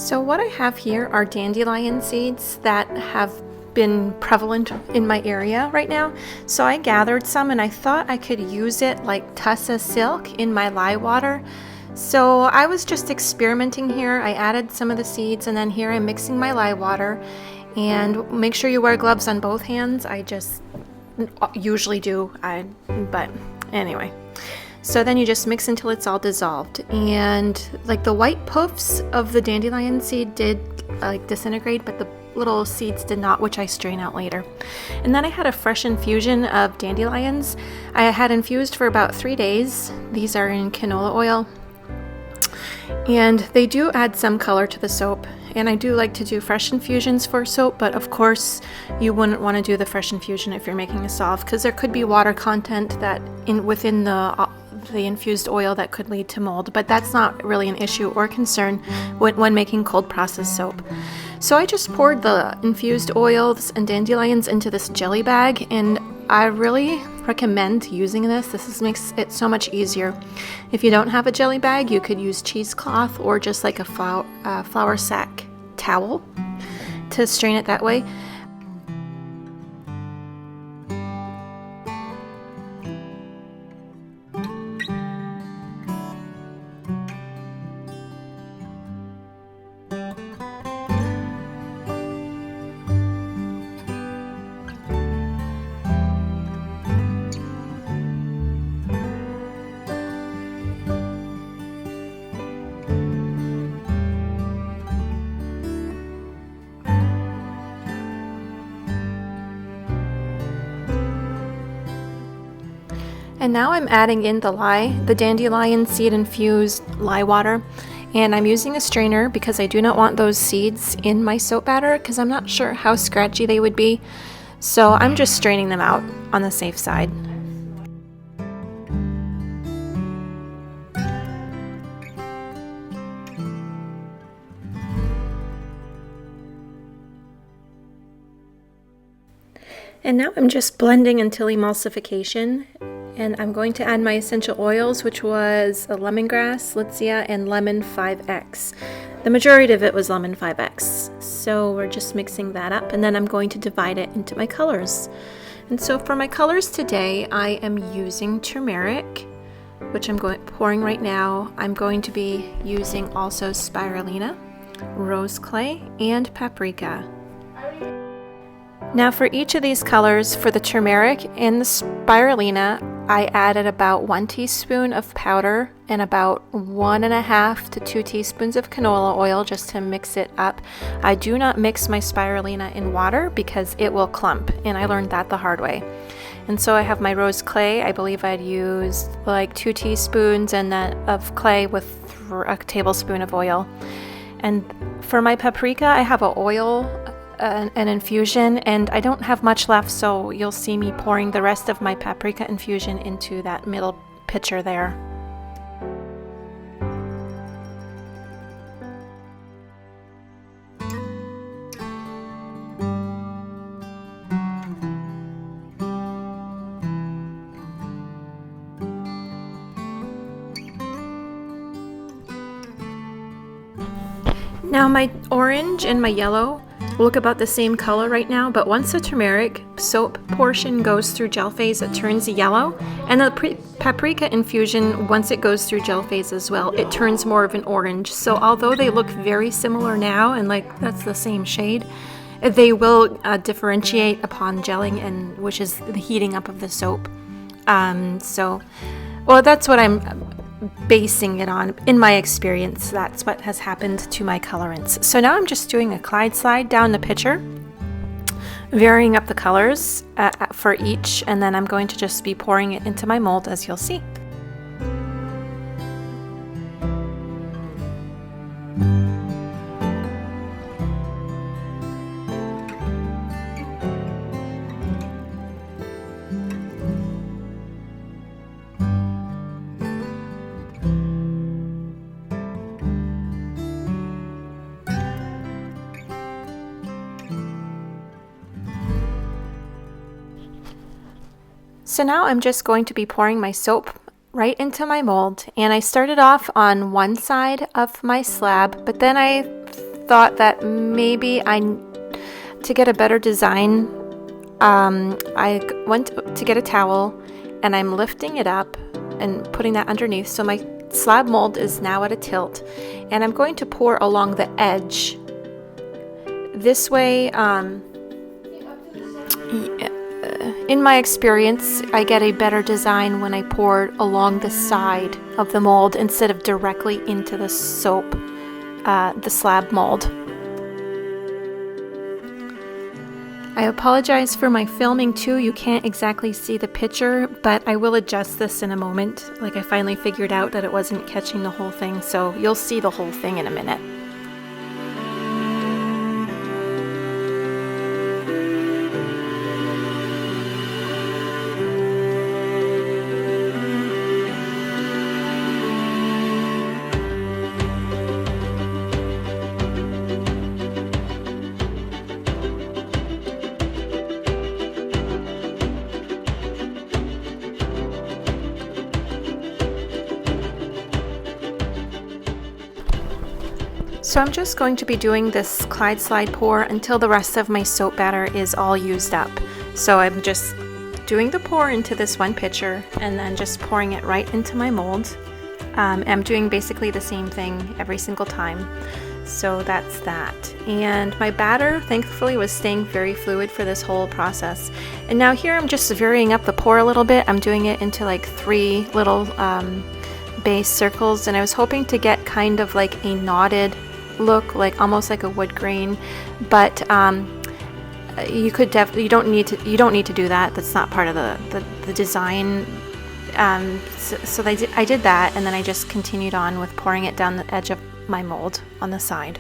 So what I have here are dandelion seeds that have been prevalent in my area right now. So I gathered some and I thought I could use it like Tussa silk in my lye water. So I was just experimenting here. I added some of the seeds and then here I'm mixing my lye water. And make sure you wear gloves on both hands. I just usually do, but anyway. So then you just mix until it's all dissolved, and like the white puffs of the dandelion seed did like disintegrate, but the little seeds did not, which I strain out later. And then I had a fresh infusion of dandelions. I had infused for about 3 days. These are in canola oil, and they do add some color to the soap. And I do like to do fresh infusions for soap, but of course you wouldn't want to do the fresh infusion if you're making a solve, because there could be water content that within the infused oil that could lead to mold, but that's not really an issue or concern when making cold process soap. So I just poured the infused oils and dandelions into this jelly bag, and I really recommend using this. This makes it so much easier. If you don't have a jelly bag, you could use cheesecloth or just like a flour sack towel to strain it that way. And now I'm adding in the dandelion seed infused lye water, and I'm using a strainer because I do not want those seeds in my soap batter because I'm not sure how scratchy they would be. So I'm just straining them out on the safe side. And now I'm just blending until emulsification. And I'm going to add my essential oils, which was a lemongrass, Litsea, and lemon 5X. The majority of it was lemon 5X. So we're just mixing that up, and then I'm going to divide it into my colors. And so for my colors today, I am using turmeric, which I'm pouring right now. I'm going to be using also spirulina, rose clay, and paprika. Now for each of these colors, for the turmeric and the spirulina, I added about 1 teaspoon of powder and about 1.5 to 2 teaspoons of canola oil just to mix it up. I do not mix my spirulina in water because it will clump, and I learned that the hard way. And so I have my rose clay. I believe I'd used like 2 teaspoons and that of clay with a tablespoon of oil. And for my paprika, I have an infusion, and I don't have much left, so you'll see me pouring the rest of my paprika infusion into that middle pitcher there. Now my orange and my yellow look about the same color right now, but once the turmeric soap portion goes through gel phase, it turns yellow, and the paprika infusion, once it goes through gel phase as well, it turns more of an orange. So although they look very similar now, and like that's the same shade, they will differentiate upon gelling, and which is the heating up of the soap. Well, that's what I'm basing it on. In my experience, that's what has happened to my colorants. So now I'm just doing a Clyde slide down the pitcher, varying up the colors for each, and then I'm going to just be pouring it into my mold, as you'll see. So now I'm just going to be pouring my soap right into my mold, and I started off on one side of my slab, but then I thought that maybe to get a better design, I went to get a towel and I'm lifting it up and putting that underneath. So my slab mold is now at a tilt, and I'm going to pour along the edge. This way, in my experience, I get a better design when I pour along the side of the mold instead of directly into the soap, the slab mold. I apologize for my filming too. You can't exactly see the picture, but I will adjust this in a moment. Like, I finally figured out that it wasn't catching the whole thing, so you'll see the whole thing in a minute. So I'm just going to be doing this Clyde slide pour until the rest of my soap batter is all used up. So I'm just doing the pour into this one pitcher and then just pouring it right into my mold. I'm doing basically the same thing every single time. So that's that. And my batter thankfully was staying very fluid for this whole process. And now here I'm just varying up the pour a little bit. I'm doing it into like 3 little base circles, and I was hoping to get kind of like a knotted look, like almost like a wood grain, but you don't need to do that. That's not part of the design. So I did that, and then I just continued on with pouring it down the edge of my mold on the side.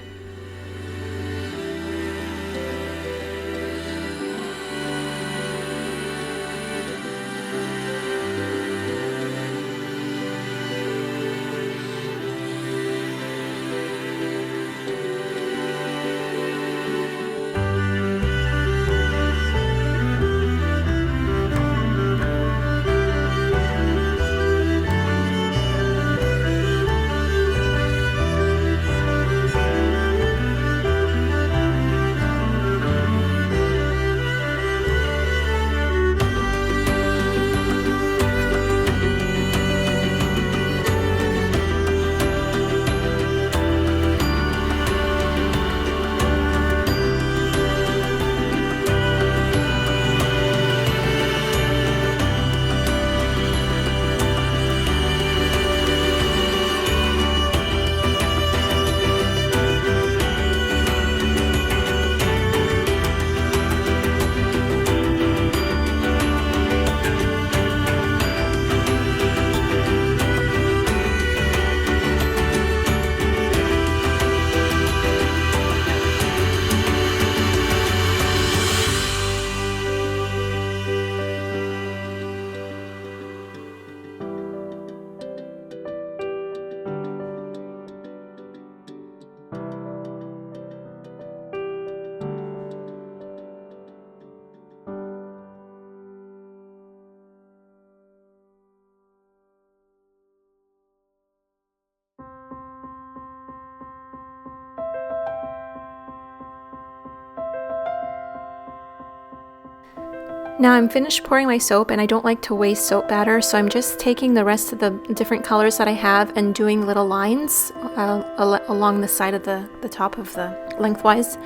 Now I'm finished pouring my soap, and I don't like to waste soap batter, so I'm just taking the rest of the different colors that I have and doing little lines along the side of the top of the lengthwise,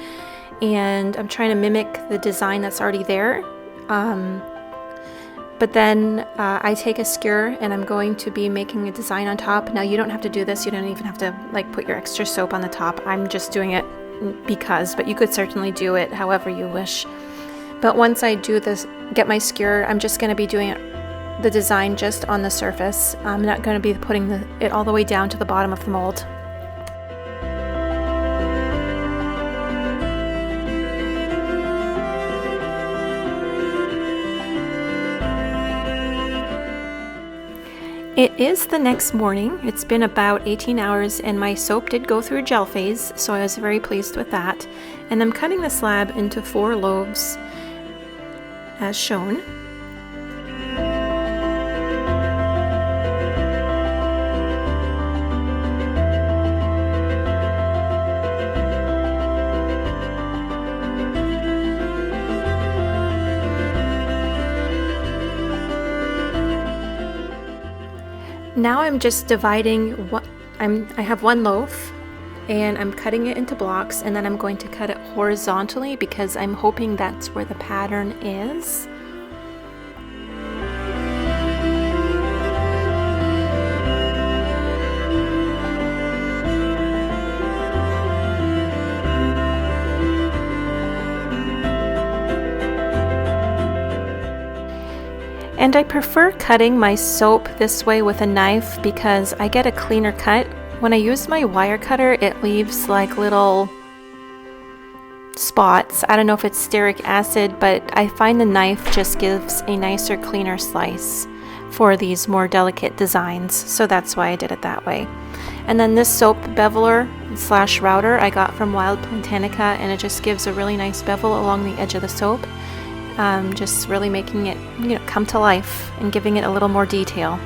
and I'm trying to mimic the design that's already there. But then I take a skewer and I'm going to be making a design on top. Now you don't have to do this, you don't even have to like put your extra soap on the top. I'm just doing it because, but you could certainly do it however you wish. But once I do this, get my skewer, I'm just going to be doing the design just on the surface. I'm not going to be putting it all the way down to the bottom of the mold. It is the next morning. It's been about 18 hours and my soap did go through a gel phase, so I was very pleased with that. And I'm cutting the slab into 4 lobes as shown. Now I'm just dividing what I have one loaf, and I'm cutting it into blocks, and then I'm going to cut it horizontally because I'm hoping that's where the pattern is. And I prefer cutting my soap this way with a knife because I get a cleaner cut. When I use my wire cutter, it leaves like little spots. I don't know if it's stearic acid, but I find the knife just gives a nicer, cleaner slice for these more delicate designs. So that's why I did it that way. And then this soap beveler / router I got from Wild Plantanica, and it just gives a really nice bevel along the edge of the soap. Just really making it, come to life and giving it a little more detail.